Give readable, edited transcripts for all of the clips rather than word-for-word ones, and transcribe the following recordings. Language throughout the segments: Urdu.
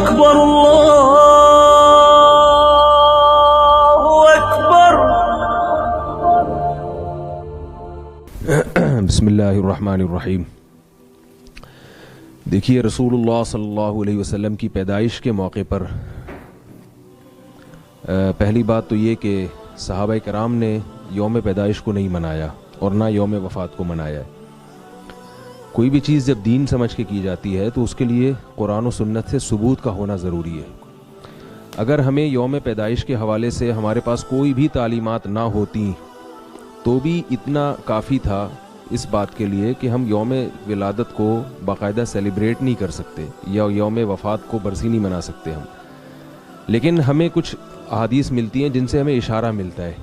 أكبر الله أكبر. بسم اللہ الرحمن الرحیم. دیکھیے رسول اللہ صلی اللہ علیہ وسلم کی پیدائش کے موقع پر پہلی بات تو یہ کہ صحابہ کرام نے یوم پیدائش کو نہیں منایا اور نہ یوم وفات کو منایا ہے. کوئی بھی چیز جب دین سمجھ کے کی جاتی ہے تو اس کے لیے قرآن و سنت سے ثبوت کا ہونا ضروری ہے. اگر ہمیں یوم پیدائش کے حوالے سے ہمارے پاس کوئی بھی تعلیمات نہ ہوتی تو بھی اتنا کافی تھا اس بات کے لیے کہ ہم یوم ولادت کو باقاعدہ سیلیبریٹ نہیں کر سکتے یا یوم وفات کو برسی نہیں منا سکتے ہم. لیکن ہمیں کچھ احادیث ملتی ہیں جن سے ہمیں اشارہ ملتا ہے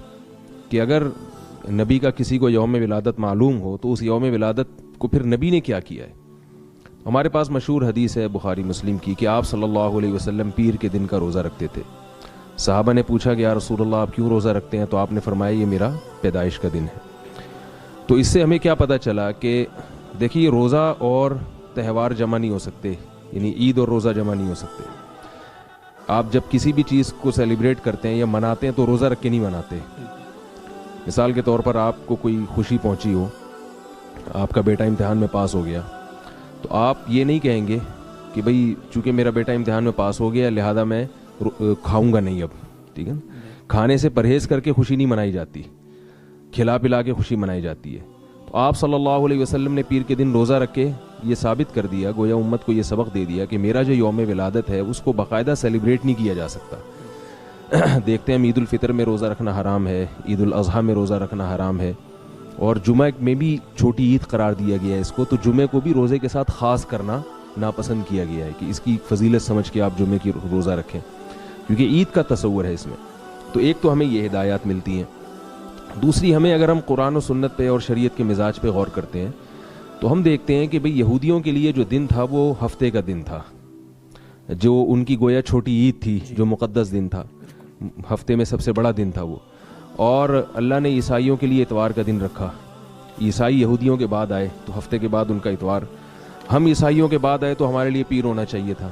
کہ اگر نبی کا کسی کو یوم ولادت معلوم ہو تو اس یوم ولادت کو پھر نبی نے کیا کیا ہے. ہمارے پاس مشہور حدیث ہے بخاری مسلم کی کہ آپ صلی اللہ علیہ وسلم پیر کے دن کا روزہ رکھتے تھے. صحابہ نے پوچھا کہ یا رسول اللہ آپ کیوں روزہ رکھتے ہیں؟ تو آپ نے فرمایا یہ میرا پیدائش کا دن ہے. تو اس سے ہمیں کیا پتہ چلا کہ دیکھیے روزہ اور تہوار جمع نہیں ہو سکتے، یعنی عید اور روزہ جمع نہیں ہو سکتے. آپ جب کسی بھی چیز کو سیلیبریٹ کرتے ہیں یا مناتے ہیں تو روزہ رکھ کے نہیں مناتے. مثال کے طور پر آپ کو کوئی خوشی پہنچی ہو، آپ کا بیٹا امتحان میں پاس ہو گیا، تو آپ یہ نہیں کہیں گے کہ بھئی چونکہ میرا بیٹا امتحان میں پاس ہو گیا لہذا میں کھاؤں گا نہیں اب. ٹھیک ہے، کھانے سے پرہیز کر کے خوشی نہیں منائی جاتی، کھلا پلا کے خوشی منائی جاتی ہے. تو آپ صلی اللہ علیہ وسلم نے پیر کے دن روزہ رکھ کے یہ ثابت کر دیا، گویا امت کو یہ سبق دے دیا کہ میرا جو یوم ولادت ہے اس کو باقاعدہ سیلیبریٹ نہیں کیا جا سکتا. دیکھتے ہیں ہم عید الفطر میں روزہ رکھنا حرام ہے، عید الاضحیٰ میں روزہ رکھنا حرام ہے، اور جمعہ میں بھی چھوٹی عید قرار دیا گیا ہے اس کو. تو جمعے کو بھی روزے کے ساتھ خاص کرنا ناپسند کیا گیا ہے کہ اس کی فضیلت سمجھ کے آپ جمعے کی روزہ رکھیں، کیونکہ عید کا تصور ہے اس میں. تو ایک تو ہمیں یہ ہدایات ملتی ہیں. دوسری ہمیں اگر ہم قرآن و سنت پہ اور شریعت کے مزاج پہ غور کرتے ہیں تو ہم دیکھتے ہیں کہ بھئی یہودیوں کے لیے جو دن تھا وہ ہفتے کا دن تھا، جو ان کی گویا چھوٹی عید تھی، جو مقدس دن تھا، ہفتے میں سب سے بڑا دن تھا وہ. اور اللہ نے عیسائیوں کے لیے اتوار کا دن رکھا. عیسائی یہودیوں کے بعد آئے تو ہفتے کے بعد ان کا اتوار. ہم عیسائیوں کے بعد آئے تو ہمارے لیے پیر ہونا چاہیے تھا،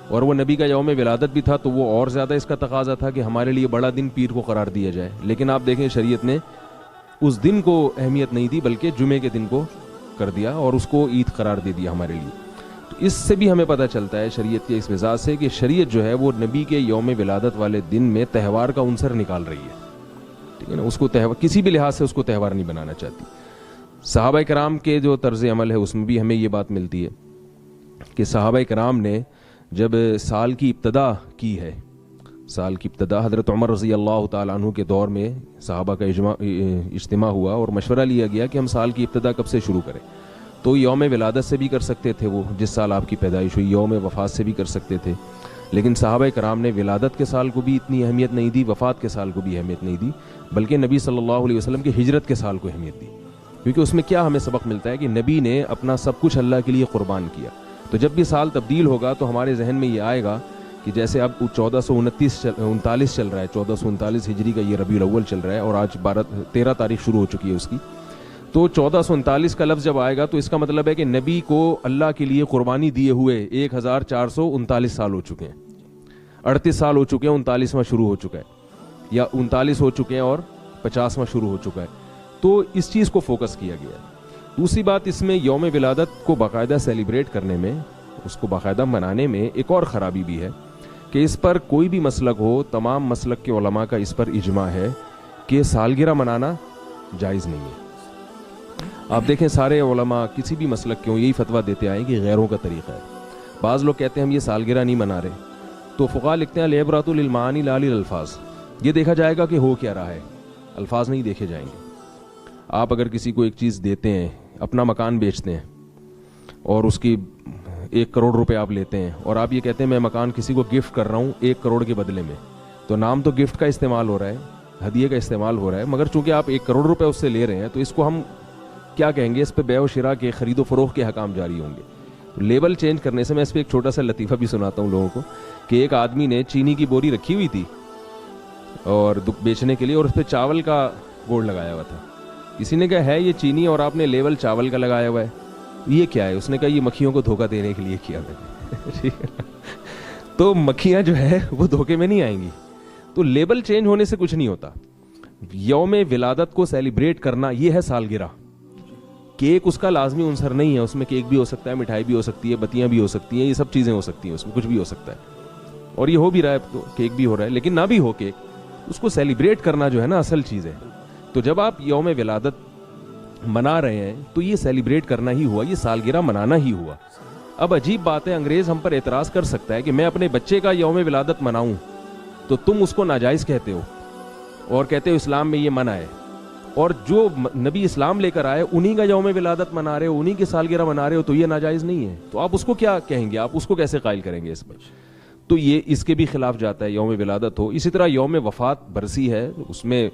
اور وہ نبی کا یوم ولادت بھی تھا تو وہ اور زیادہ اس کا تقاضا تھا کہ ہمارے لیے بڑا دن پیر کو قرار دیا جائے. لیکن آپ دیکھیں شریعت نے اس دن کو اہمیت نہیں دی بلکہ جمعے کے دن کو کر دیا اور اس کو عید قرار دے دیا ہمارے لیے. تو اس سے بھی ہمیں پتہ چلتا ہے شریعت کے اس مزاج سے کہ شریعت جو ہے وہ نبی کے یوم ولادت والے دن میں تہوار کا عنصر نکال رہی ہے. ٹھیک ہے نا، اس کو کسی بھی لحاظ سے اس کو تہوار نہیں بنانا چاہتی. صحابہ کرام کے جو طرز عمل ہے اس میں بھی ہمیں یہ بات ملتی ہے کہ صحابہ کرام نے جب سال کی ابتدا کی ہے، سال کی ابتدا حضرت عمر رضی اللہ تعالیٰ عنہ کے دور میں صحابہ کا اجتماع ہوا اور مشورہ لیا گیا کہ ہم سال کی ابتدا کب سے شروع کریں. تو یوم ولادت سے بھی کر سکتے تھے، وہ جس سال آپ کی پیدائش ہوئی، یوم وفات سے بھی کر سکتے تھے. لیکن صحابہ کرام نے ولادت کے سال کو بھی اتنی اہمیت نہیں دی، وفات کے سال کو بھی اہمیت نہیں دی، بلکہ نبی صلی اللہ علیہ وسلم کے ہجرت کے سال کو اہمیت دی. کیونکہ اس میں کیا ہمیں سبق ملتا ہے کہ نبی نے اپنا سب کچھ اللہ کے لیے قربان کیا. تو جب بھی سال تبدیل ہوگا تو ہمارے ذہن میں یہ آئے گا کہ جیسے اب 1439 چل رہا ہے، 1439 ہجری کا یہ ربیع الاول چل رہا ہے اور آج 13 تاریخ شروع ہو چکی ہے اس کی. تو 1439 کا لفظ جب آئے گا تو اس کا مطلب ہے کہ نبی کو اللہ کے لیے قربانی دیے ہوئے 1439 سال ہو چکے ہیں. 38 سال ہو چکے ہیں، 39واں شروع ہو چکا ہے، یا 39 ہو چکے ہیں اور 50واں شروع ہو چکا ہے. تو اس چیز کو فوکس کیا گیا ہے. دوسری بات اس میں یوم ولادت کو باقاعدہ سیلیبریٹ کرنے میں، اس کو باقاعدہ منانے میں ایک اور خرابی بھی ہے کہ اس پر کوئی بھی مسلک ہو، تمام مسلک کے علماء کا اس پر اجماع ہے کہ سالگرہ منانا جائز نہیں ہے. آپ دیکھیں سارے علماء کسی بھی مسلک کے ہوں یہی فتویٰ دیتے آئے کہ غیروں کا طریقہ ہے. بعض لوگ کہتے ہیں ہم یہ سالگرہ نہیں منا رہے، تو فقہاء لکھتے ہیں العبرۃ للمعانی لا للالفاظ. یہ دیکھا جائے گا کہ ہو کیا رہا ہے، الفاظ نہیں دیکھے جائیں گے. آپ اگر کسی کو ایک چیز دیتے ہیں، اپنا مکان بیچتے ہیں اور اس کی 1 کروڑ روپے آپ لیتے ہیں اور آپ یہ کہتے ہیں میں مکان کسی کو گفٹ کر رہا ہوں 1 کروڑ کے بدلے میں، تو نام تو گفٹ کا استعمال ہو رہا ہے، ہدیے کا استعمال ہو رہا ہے، مگر چونکہ آپ 1 کروڑ روپے اس سے لے رہے ہیں تو اس کو ہم کیا کہیں گے، اس پہ بیع و شراء کے، خرید و فروخت کے حکام جاری ہوں گے. تو لیبل چینج کرنے سے میں اس پہ ایک چھوٹا سا لطیفہ بھی سناتا ہوں لوگوں کو کہ ایک آدمی نے چینی کی بوری رکھی ہوئی تھی اور بیچنے کے لیے، اور اس پہ چاول کا بورڈ لگایا ہوا تھا. کسی نے کہا ہے یہ چینی اور آپ نے لیبل چاول کا لگایا ہوا ہے، یہ کیا ہے؟ اس نے کہا یہ مکھیوں کو دھوکہ دینے کے لیے کیا میں نے. تو مکھیاں جو ہے وہ دھوکے میں نہیں آئیں گی. تو لیبل چینج ہونے سے کچھ نہیں ہوتا. یوم ولادت کو سیلیبریٹ کرنا یہ ہے سالگرہ. کیک اس کا لازمی عنصر نہیں ہے, اس میں کیک بھی ہو سکتا ہے, مٹھائی بھی ہو سکتی ہے, بتیاں بھی ہو سکتی ہیں, یہ سب چیزیں ہو سکتی ہیں, اس میں کچھ بھی ہو سکتا ہے, اور یہ ہو بھی رہا ہے تو کیک بھی ہو رہا ہے. لیکن نہ بھی ہو کیک, اس کو سیلیبریٹ کرنا جو ہے نا اصل چیز ہے. تو جب آپ یوم ولادت منا رہے ہیں تو یہ سیلیبریٹ کرنا ہی ہوا, یہ سالگرہ منانا ہی ہوا. اب عجیب بات ہے, انگریز ہم پر اعتراض کر سکتا ہے کہ میں اپنے بچے کا یوم ولادت مناؤں تو تم اس کو ناجائز کہتے ہو اور کہتے ہو اسلام میں یہ منع ہے, اور جو نبی اسلام لے کر آئے انہی کا یوم ولادت منا رہے ہو, انہی کی سالگرہ منا رہے ہو, تو یہ ناجائز نہیں ہے. تو آپ اس کو کیا کہیں گے, آپ اس کو کیسے قائل کریں گے اس پر؟ تو یہ اس کے بھی خلاف جاتا ہے یوم ولادت ہو. اسی طرح یوم وفات برسی ہے, اس میں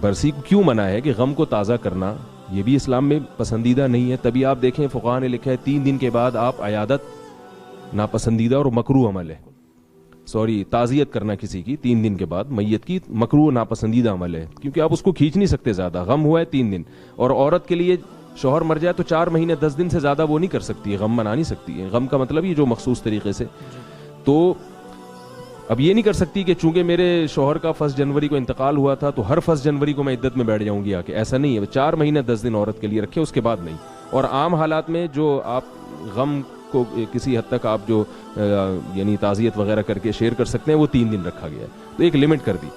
برسی کو کیوں منع ہے کہ غم کو تازہ کرنا, یہ بھی اسلام میں پسندیدہ نہیں ہے. تبھی آپ دیکھیں فقہاء نے لکھا ہے 3 دن کے بعد آپ عیادت ناپسندیدہ اور مکروہ عمل ہے. تعزیت کرنا کسی کی 3 دن کے بعد میت کی مکروہ ناپسندیدہ عمل ہے, کیونکہ آپ اس کو کھینچ نہیں سکتے زیادہ. غم ہوا ہے 3 دن, اور عورت کے لیے شوہر مر جائے تو 4 مہینے 10 دن سے زیادہ وہ نہیں کر سکتی ہے, غم منا نہیں سکتی ہے. غم کا مطلب یہ جو مخصوص طریقے سے, تو اب یہ نہیں کر سکتی کہ چونکہ میرے شوہر کا 1 جنوری کو انتقال ہوا تھا تو ہر 1 جنوری کو میں عدت میں بیٹھ جاؤں گی آ کے. ایسا نہیں ہے, 4 مہینے 10 دن عورت کے لیے رکھے, اس کے بعد نہیں. اور عام حالات میں جو آپ غم کو کسی حد تک آپ جو یعنی تعزیت وغیرہ کر کے شیئر کر سکتے ہیں وہ 3 دن رکھا گیا ہے, تو ایک لمٹ کر دی.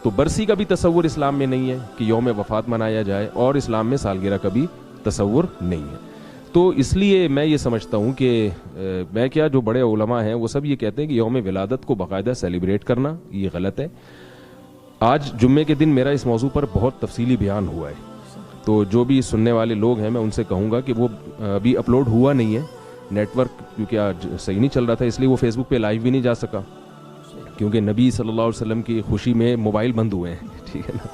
تو برسی کا بھی تصور اسلام میں نہیں ہے کہ یوم وفات منایا جائے, اور اسلام میں سالگرہ کا بھی تصور نہیں ہے. تو اس لیے میں یہ سمجھتا ہوں کہ میں کیا, جو بڑے علماء ہیں وہ سب یہ کہتے ہیں کہ یوم ولادت کو باقاعدہ سیلیبریٹ کرنا یہ غلط ہے. آج جمعے کے دن میرا اس موضوع پر بہت تفصیلی بیان ہوا ہے, تو جو بھی سننے والے لوگ ہیں میں ان سے کہوں گا کہ وہ ابھی اپلوڈ ہوا نہیں ہے, نیٹ ورک کیونکہ آج صحیح نہیں چل رہا تھا, اس لیے وہ فیس بک پہ لائیو بھی نہیں جا سکا, کیونکہ نبی صلی اللہ علیہ وسلم کی خوشی میں موبائل بند ہوئے ہیں, ٹھیک ہے نا.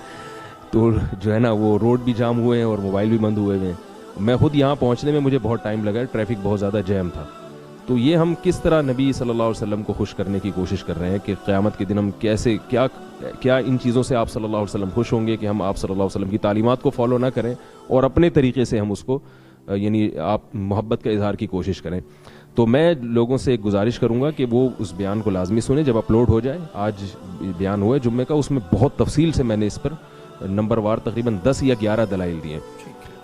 تو جو ہے نا وہ روڈ بھی جام ہوئے ہیں اور موبائل بھی بند ہوئے ہیں. میں خود یہاں پہنچنے میں مجھے بہت ٹائم لگا, ٹریفک بہت زیادہ جیم تھا. تو یہ ہم کس طرح نبی صلی اللہ علیہ وسلم کو خوش کرنے کی کوشش کر رہے ہیں کہ قیامت کے دن ہم کیسے کیا ان چیزوں سے آپ صلی اللہ علیہ وسلم خوش ہوں گے کہ ہم آپ صلی اللہ علیہ وسلم کی تعلیمات کو فالو نہ کریں اور اپنے طریقے سے ہم اس کو یعنی آپ محبت کا اظہار کی کوشش کریں. تو میں لوگوں سے ایک گزارش کروں گا کہ وہ اس بیان کو لازمی سنیں جب اپلوڈ ہو جائے. آج بیان ہوا ہے جمعے کا, اس میں بہت تفصیل سے میں نے اس پر نمبر وار تقریباً 10 یا 11 دلائل دیے.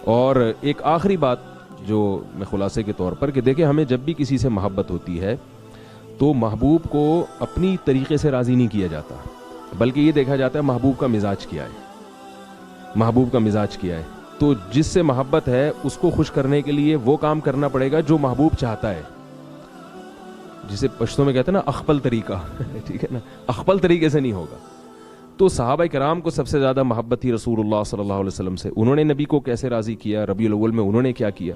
اور ایک آخری بات جو میں خلاصے کے طور پر کہ دیکھیں, ہمیں جب بھی کسی سے محبت ہوتی ہے تو محبوب کو اپنی طریقے سے راضی نہیں کیا جاتا, بلکہ یہ دیکھا جاتا ہے محبوب کا مزاج کیا ہے, محبوب کا مزاج کیا ہے. تو جس سے محبت ہے اس کو خوش کرنے کے لیے وہ کام کرنا پڑے گا جو محبوب چاہتا ہے, جسے پشتوں میں کہتے ہیں نا اخپل طریقہ, ٹھیک ہے نا, اخپل طریقے سے نہیں ہوگا. تو صحابہ کرام کو سب سے زیادہ محبت تھی رسول اللہ صلی اللہ علیہ وسلم سے. انہوں نے نبی کو کیسے راضی کیا, ربیع الاول میں انہوں نے کیا کیا.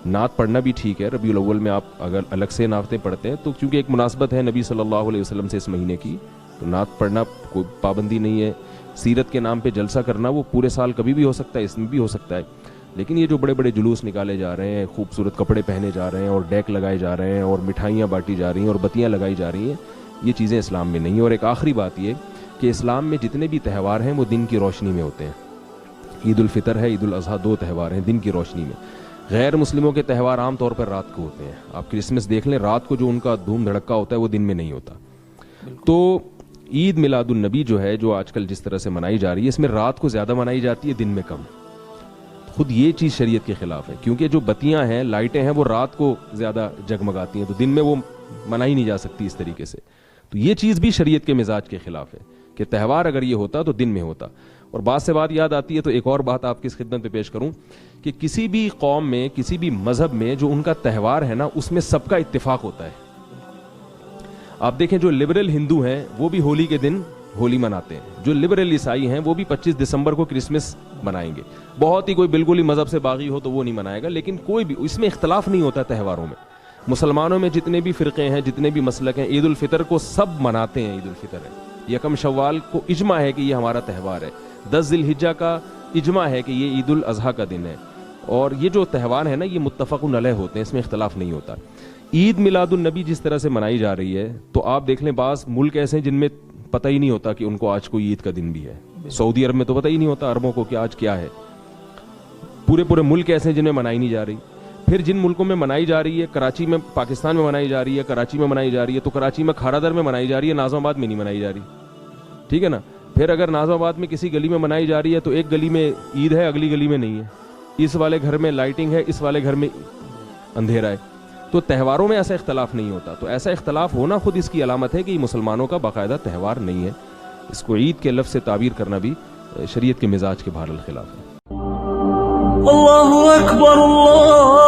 نعت پڑھنا بھی ٹھیک ہے, ربیع الاول میں آپ اگر الگ سے نعتیں پڑھتے ہیں تو چونکہ ایک مناسبت ہے نبی صلی اللہ علیہ وسلم سے اس مہینے کی, تو نعت پڑھنا کوئی پابندی نہیں ہے. سیرت کے نام پہ جلسہ کرنا وہ پورے سال کبھی بھی ہو سکتا ہے, اس میں بھی ہو سکتا ہے. لیکن یہ جو بڑے بڑے جلوس نکالے جا رہے ہیں, خوبصورت کپڑے پہنے جا رہے ہیں اور ڈیک لگائے جا رہے ہیں اور مٹھائیاں بانٹی جا رہی ہیں اور بتیاں لگائی جا رہی ہیں, یہ چیزیں اسلام میں نہیں ہیں. اور ایک آخری بات یہ کہ اسلام میں جتنے بھی تہوار ہیں وہ دن کی روشنی میں ہوتے ہیں. عید الفطر ہے, عید الاضحیٰ, 2 تہوار ہیں دن کی روشنی میں. غیر مسلموں کے تہوار عام طور پر رات کو ہوتے ہیں. آپ کرسمس دیکھ لیں, رات کو جو ان کا دھوم دھڑکا ہوتا ہے وہ دن میں نہیں ہوتا. تو عید میلاد النبی جو ہے, جو آج کل جس طرح سے منائی جا رہی ہے, اس میں رات کو زیادہ منائی جاتی ہے, دن میں کم. خود یہ چیز شریعت کے خلاف ہے, کیونکہ جو بتیاں ہیں, لائٹیں ہیں, وہ رات کو زیادہ جگمگاتی ہیں, تو دن میں وہ منائی نہیں جا سکتی اس طریقے سے. تو یہ چیز بھی شریعت کے مزاج کے خلاف ہے کہ تہوار اگر یہ ہوتا تو دن میں ہوتا. اور بات سے بات یاد آتی ہے تو ایک اور بات آپ کی خدمت پہ پیش کروں کہ کسی بھی قوم میں, کسی بھی مذہب میں جو ان کا تہوار ہے نا, اس میں سب کا اتفاق ہوتا ہے. آپ دیکھیں جو لبرل ہندو ہیں وہ بھی ہولی کے دن ہولی مناتے ہیں, جو لبرل عیسائی ہیں وہ بھی 25 دسمبر کو کرسمس منائیں گے. بہت ہی کوئی بالکل ہی مذہب سے باغی ہو تو وہ نہیں منائے گا, لیکن کوئی بھی اس میں اختلاف نہیں ہوتا تہواروں میں. مسلمانوں میں جتنے بھی فرقے ہیں, جتنے بھی مسلک ہیں, عید الفطر کو سب مناتے ہیں. عید الفطر ہے, یکم شوال کو اجماع ہے کہ یہ ہمارا تہوار ہے. 10 ذی الحجہ کا اجماع ہے کہ یہ عید الاضحیٰ کا دن ہے. اور یہ جو تہوار ہے نا, یہ متفق علیہ ہوتے ہیں, اس میں اختلاف نہیں ہوتا. عید میلاد النبی جس طرح سے منائی جا رہی ہے, تو آپ دیکھ لیں بعض ملک ایسے ہیں جن میں پتہ ہی نہیں ہوتا کہ ان کو آج کوئی عید کا دن بھی ہے. سعودی عرب میں تو پتہ ہی نہیں ہوتا عربوں کو کہ آج کیا ہے. پورے ملک ایسے ہیں جن میں منائی نہیں جا رہی. پھر جن ملکوں میں منائی جا رہی ہے، کراچی میں، پاکستان میں منائی جا رہی ہے، کراچی میں منائی جا رہی ہے، تو کراچی میں کھارا در میں منائی جا رہی ہے، ناظم آباد میں نہیں منائی جا رہی، ٹھیک ہے نا. پھر اگر ناظم آباد میں کسی گلی میں منائی جا رہی ہے تو ایک گلی میں عید ہے، اگلی گلی میں نہیں ہے، اس والے گھر میں لائٹنگ ہے، اس والے گھر میں اندھیرا ہے. تو تہواروں میں ایسا اختلاف نہیں ہوتا. تو ایسا اختلاف ہونا خود اس کی علامت ہے کہ یہ مسلمانوں کا باقاعدہ تہوار نہیں ہے. اس کو عید کے لفظ سے تعبیر کرنا بھی شریعت کے مزاج کے بہرحال خلاف ہے. اللہ اکبر اللہ